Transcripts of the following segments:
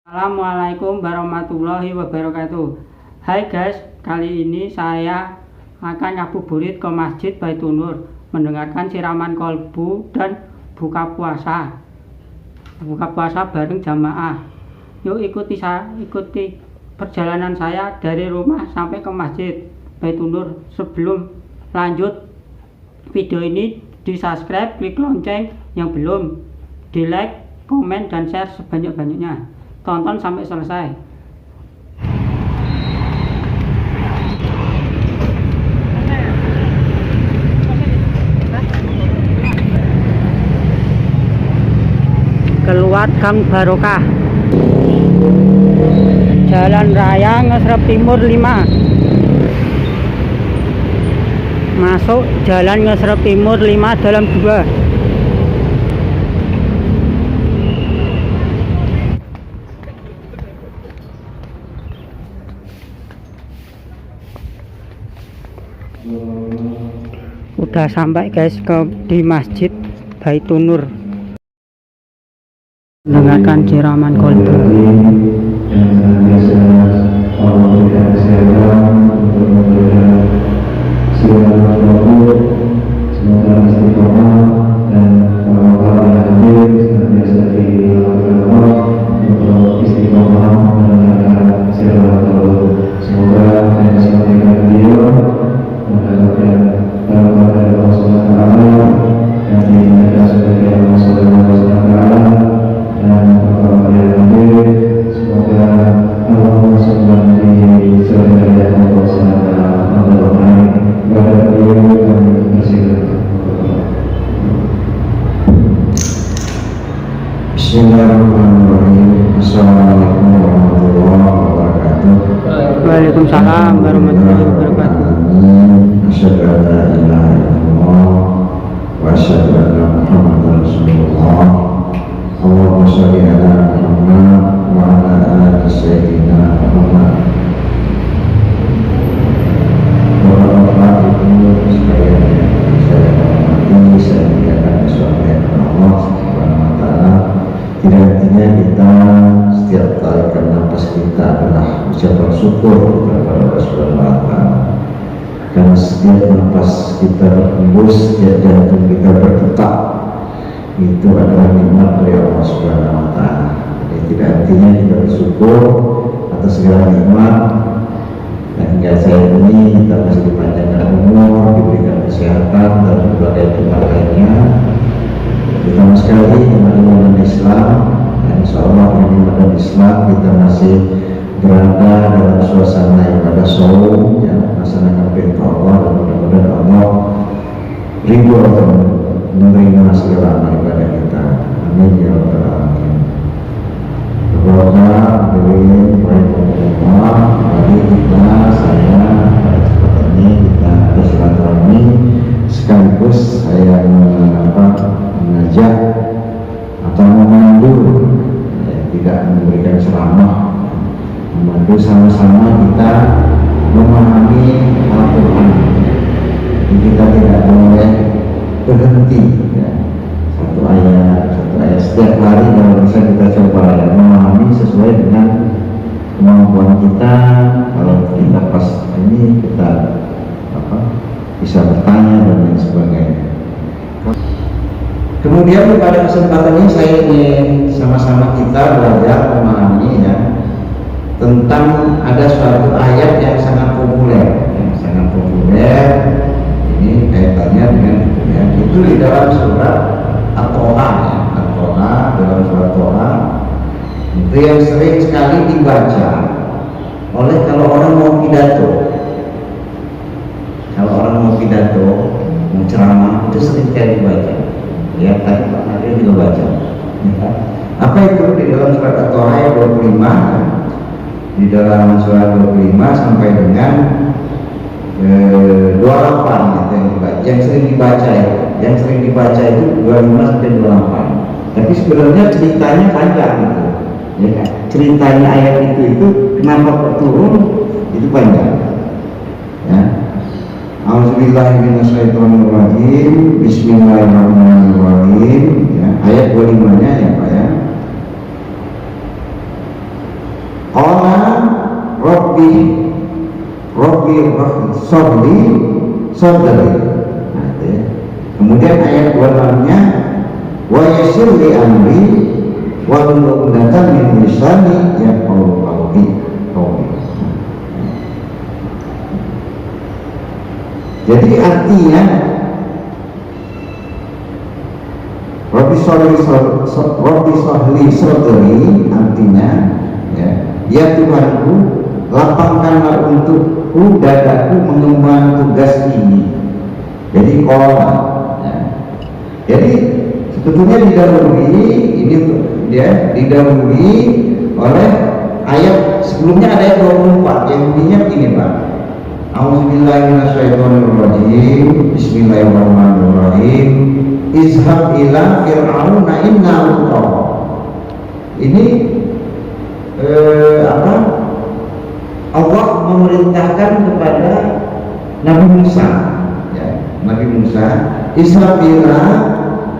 Assalamualaikum warahmatullahi wabarakatuh. Hai guys, kali ini saya akan ngabuburit ke Masjid Baitur Nur, mendengarkan siraman kolbu dan buka puasa bareng jamaah. Yuk ikuti perjalanan saya dari rumah sampai ke Masjid Baitur Nur. Sebelum lanjut video ini, di subscribe, klik lonceng yang belum, di like, komen, dan share sebanyak-banyaknya. Tonton sampai selesai. Keluar Gang Barokah, Jalan Raya Ngesrep Timur 5. Masuk Jalan Ngesrep Timur 5 dalam 2. Udah sampai guys di Masjid Baitur Nur, mendengarkan siraman kolbu. Bismillahirrahmanirrahim. Assalamualaikum warahmatullahi wabarakatuh. Waalaikumsalam warahmatullahi wabarakatuh. Asyhadu an la ilaha illallah wa asyhadu anna Muhammadar Rasulullah. Allahumma shalli ala Muhammad wa ala ali sayyidina Muhammad. Bapak Ibu sekalian yang saya hormati, saya muliakan Rasulullah Allah Subhanahu wa taala. Tidak artinya kita setiap tarikan nafas kita adalah ucapan syukur kepada Allah Subhanahu wa taala. Karena setiap nafas kita berhembus, setiap jantung kita berdetak, itu adalah nikmat dari Allah Subhanahu wa taala. Jadi tidak artinya kita bersyukur atas segala nikmat. Dan hingga saya ini kita masih dipanjangkan umur, diberikan kesehatan dan berbagai nikmat lainnya. Pertama sekali teman-teman Islam, dan insya Allah teman-teman Islam kita masih berada dalam suasana ibadah saum, ya, melaksanakan perintah Allah, dan mudah-mudahan Allah ridho dan menerima segala amal ibadah kita. Amin ya rabbal alamin. Semoga dari Allah, mari kita saya pada kesempatan ini kita bersilaturahmi, sekaligus saya mengajak atau memandu, ya, tidak memberikan ceramah, memandu sama-sama kita memahami Al-Quran. Jadi kita tidak boleh berhenti, ya, satu ayat setiap hari kalau bisa kita coba, ya, memahami sesuai dengan kemampuan kita. Kalau kita pas ini kita bisa bertanya dan lain sebagainya. Kemudian pada kesempatan ini saya ingin sama-sama kita belajar memahami, ya, tentang ada suatu ayat yang sangat populer, ini kaitannya dengan, ya, itu di dalam surat At-Toha, ya, At-Toha, dalam surat Toha itu yang sering sekali dibaca oleh kalau orang mau pidato. Kalau orang mau pidato, mau ceramah, itu sering sekali dibaca. Ya, tadi Pak Nadir juga baca, ya. Apa itu di dalam surat At-Toha ayat 25, di dalam surat 25 sampai dengan 28 yang sering dibaca, ya. Yang sering dibaca itu 25 sampai 28. Tapi sebenarnya ceritanya panjang gitu, ya kan? Ceritanya ayat itu kenapa kok turun itu panjang, ya. Auzubillahiminasyaitonirrajim. Bismillahirrahmanirrahim, ya. Ayat 25-nya, ya Pak, ya. Rabbi Sodri Sodri. Nah, itu ya. Kemudian ayat 26-nya wa yassir li amri wa hlul 'uqdatam min lisani yafqahu qawli. Jadi artinya Rabbi Sholli Sodri artinya ya Tuhanku, lapangkanlah untukku dadaku mengemban tugas ini. Jadi jadi sebetulnya didahului oleh ayat sebelumnya, ada ayat 24 yang bunyinya begini, Pak. A'udzubillahiminasyaitonirrajim. Bismillahirrahmanirrahim. Izhab ila fir'auna innahu tagha. Ini Allah memerintahkan kepada Nabi Musa, ya, Nabi Musa, izhab ila,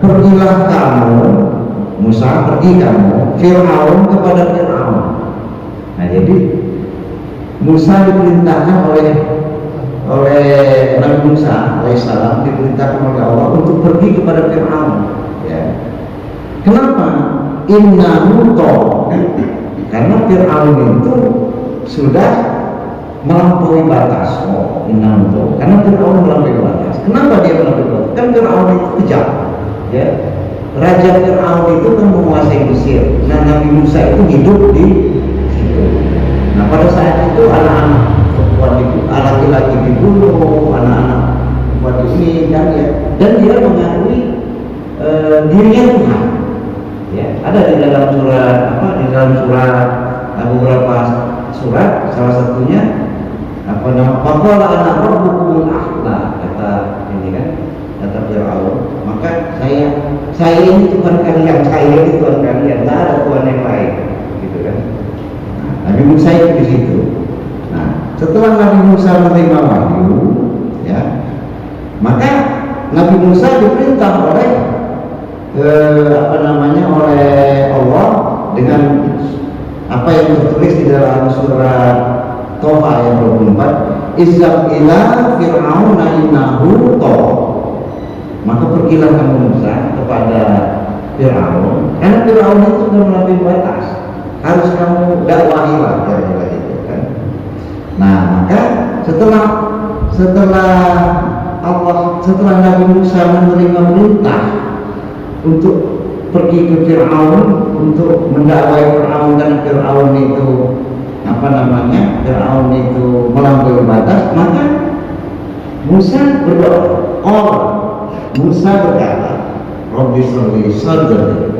pergilah kamu, Musa, pergi kamu, Fir'aun, kepada Fir'aun. Nah, jadi Musa diperintahkan oleh Nabi Musa alaihissalam, diperintahkan oleh Allah untuk pergi kepada Fir'aun. Ya. Kenapa? Innahu tagha. Karena Fir'aun itu sudah melampaui batas. Innahu tagha. Karena Fir'aun melampaui batas. Kenapa dia melampaui batas? Kan Fir'aun itu kejam. Ya. Raja Fir'aun itu kan menguasai Mesir. Nah, Nabi Musa itu hidup di situ. Nah, pada saat itu anak-anak laki-laki dibunuh, anak-anak buat ini dan dia mengakui dirinya Tuhan. Ya, ada di dalam surat beberapa surat, salah satunya faqala ana rabbukumul a'la, kata Fir'aun, maka saya ini Tuhan kalian, tidak ada Tuhan yang lain, gitu kan. Nah, Nabi Musa itu di situ. Nah, setelah Nabi Musa menerima wahyu, ya, maka Nabi Musa diperintah oleh oleh Allah dengan apa yang tertulis di dalam surat Toha ayat 24, izhab ila fir'auna innahu tagha. Maka pergilah kamu Musa kepada Fir'aun, karena Fir'aun itu sudah melampaui batas, harus kamu dakwahilah, gitu kan. Nah, maka setelah Nabi Musa menerima perintah untuk pergi ke Fir'aun, untuk mendakwai Fir'aun, karena Fir'aun itu Fir'aun itu melampaui batas, maka Musa berdoa. Musa berkata, Rabbi Sholli Sodri,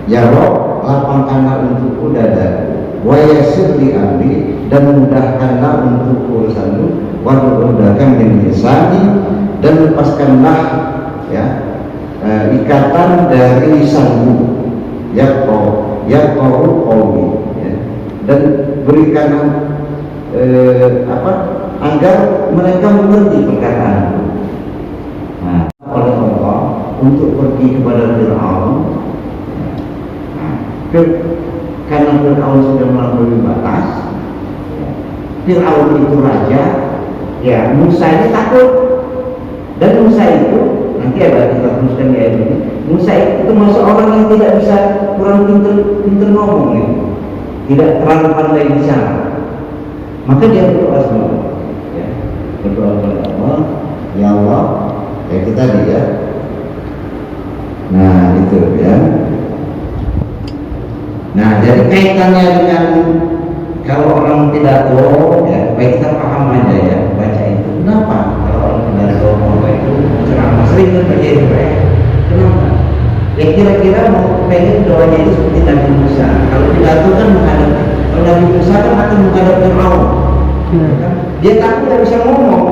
ya Rob, lapangkanlah untukku dadaku, wa yassir li amri, dan mudahkanlah untuk urusanmu, wa hlul min lisani, dan lepaskanlah ikatan dari lisanmu, yaqulu qawli, dan berikan agar mereka mengerti perkataanku. Nah, oleh Allah untuk pergi kepada Fir'aun, karena Fir'aun sudah melampaui batas. Fir'aun itu raja, ya, Musa ini takut, dan Musa itu nanti ada kita teruskan di ayat ini. Musa itu termasuk orang yang tidak bisa, kurang pintar ngomong, gitu, tidak terlalu pandai bicara. Maka dia berdoa sama Allah, berdoa kepada Allah, ya Allah, itu tadi ya. Nah, itu ya. Nah, jadi kaitannya dengan kalau orang pidato, ya, baik kita paham aja ya, baca itu. Kenapa? Kalau orang pidato apa itu ceramah sering terjadi, kenapa? Ya kira-kira mau pengen doanya itu seperti Nabi Musa. Kalau pidato kan menghadap, kalau Nabi Musa kan akan menghadap Fir'aun. Dia takut tidak bisa ngomong,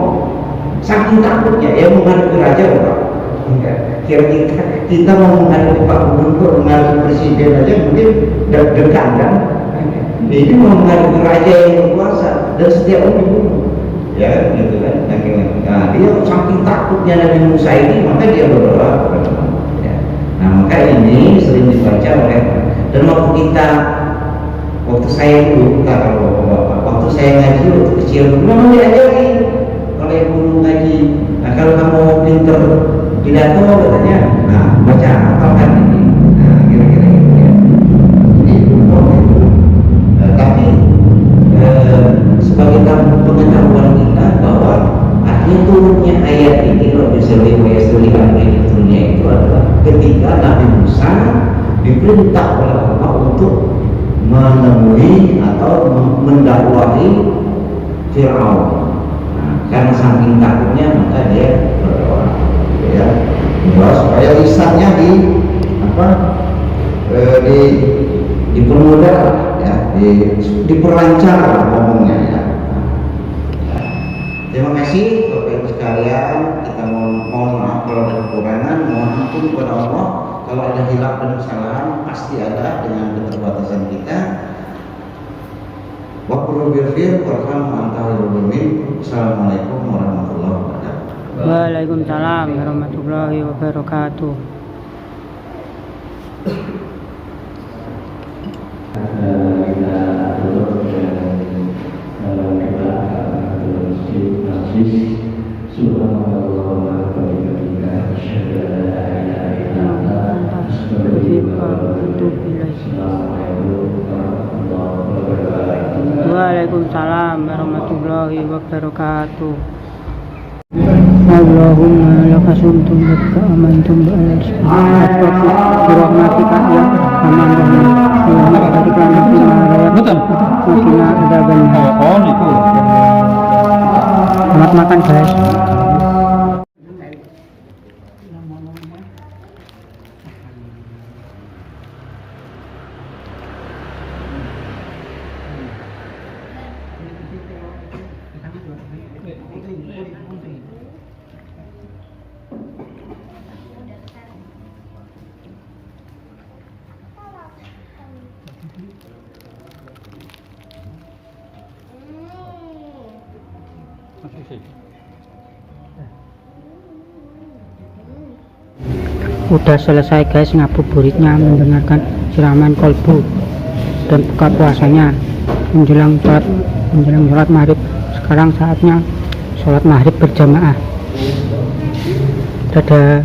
saking takutnya ya menghadapi raja, Pak. Kira kita mau menghadapi Pak Gubernur, menghadapi presiden aja mungkin deg-degan kan. Ini mau menghadapi raja yang berkuasa dan setiap orang dibunuh, ya gitu kan. Nah, dia saking takutnya Nabi Musa ini, maka dia berdoa kepada Allah. Ya. Nah, maka ini sering dibaca oleh, dan waktu saya dulu, waktu saya kecil memang diajari oleh guru ngaji. Nah, kalau kamu pinter pidato katanya, nah baca hafalkan ini, nah kira-kira gitu ya. Jadi tapi sebagai pengetahuan kita bahwa akhir turunnya ayat ini Rabbi sholli wa yassir ini turunnya itu adalah ketika Nabi Musa diperintah oleh Allah untuk menemui atau mendakwahi Fir'aun. Nah, karena saking takutnya maka dia berdoa, gitu ya, berdoa supaya lisannya dipermudah, ya, diperlancar ngomongnya, ya. Terima kasih Bapak Ibu sekalian. Kita mohon maaf kalau ada kekurangan, mohon ampun kepada Allah. Kalau ada hilaf dan kesalahan pasti ada dengan keterbatasan kita. Wa qul birfir warham anta rabbul. Assalamualaikum warahmatullahi wabarakatuh. Waalaikumsalam warahmatullahi wabarakatuh. Kita tutup dengan doa majlis. Subhanallah wa bihamdihi asyhadu an la ilaha illa anta astaghfiruka wa atubu ilaik. Assalamualaikum warahmatullahi wabarakatuh. Waalaikumsalam warahmatullahi wabarakatuh. Allahumma laka sumtum laka amantum bi'al-asfatu birahmatika ya arhamar rahimin. Allahumma barik lana fima razaqtana wa qina adzabannar. Selamat makan guys. Udah selesai guys ngabuburitnya, mendengarkan siraman kolbu dan buka puasanya menjelang sholat maghrib. Sekarang saatnya sholat maghrib berjamaah. Dadah.